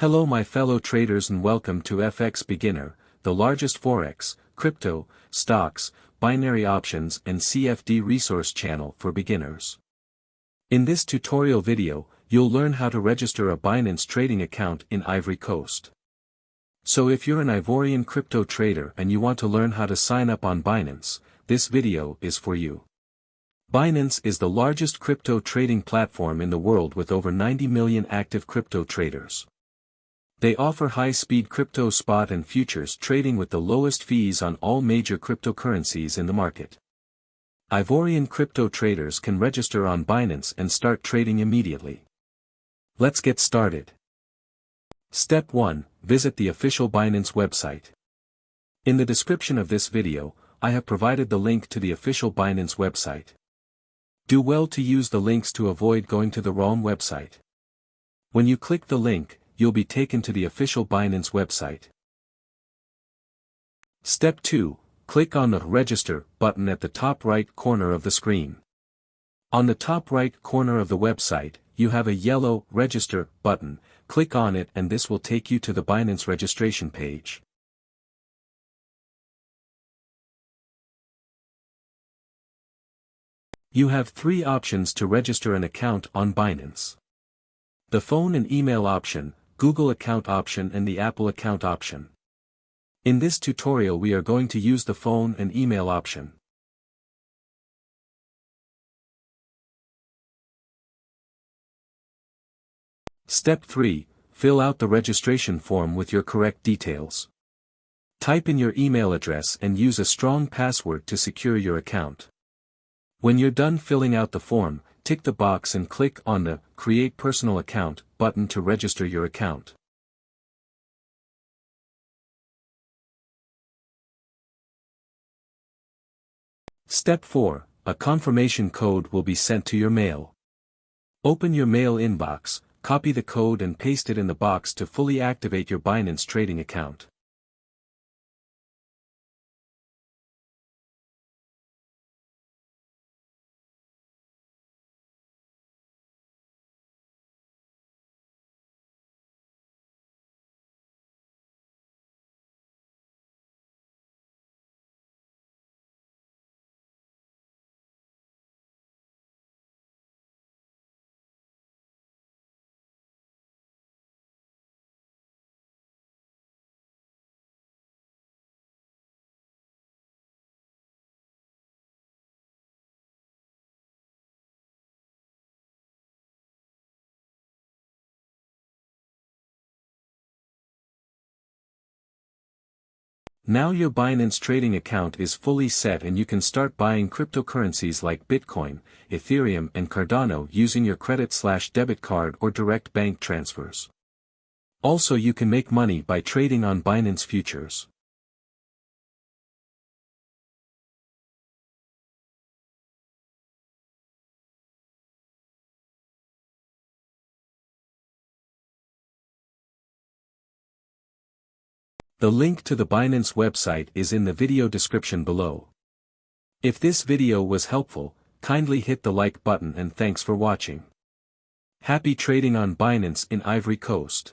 Hello my fellow traders and welcome to FX Beginner, the largest forex, crypto, stocks, binary options and CFD resource channel for beginners. In this tutorial video, you'll learn how to register a Binance trading account in Ivory Coast. So if you're an Ivorian crypto trader and you want to learn how to sign up on Binance, this video is for you. Binance is the largest crypto trading platform in the world with over 90 million active crypto traders. They offer high-speed crypto spot and futures trading with the lowest fees on all major cryptocurrencies in the market. Ivorian crypto traders can register on Binance and start trading immediately. Let's get started. Step 1. Visit the official Binance website. In the description of this video, I have provided the link to the official Binance website. Do well to use the links to avoid going to the wrong website. When you click the link, you'll be taken to the official Binance website. Step 2. Click on the Register button at the top right corner of the screen. On the top right corner of the website, you have a yellow Register button. Click on it and this will take you to the Binance registration page. You have 3 options to register an account on Binance. The phone and email option, Google account option and the Apple account option. In this tutorial we are going to use the phone and email option. Step 3. Fill out the registration form with your correct details. Type in your email address and use a strong password to secure your account. When you're done filling out the form, tick the box and click on the Create Personal Account button to register your account. Step 4. A confirmation code will be sent to your mail. Open your mail inbox, copy the code and paste it in the box to fully activate your Binance trading account. Now your Binance trading account is fully set and you can start buying cryptocurrencies like Bitcoin, Ethereum and Cardano using your credit/debit card or direct bank transfers. Also you can make money by trading on Binance futures. The link to the Binance website is in the video description below. If this video was helpful, kindly hit the like button and thanks for watching. Happy trading on Binance in Ivory Coast.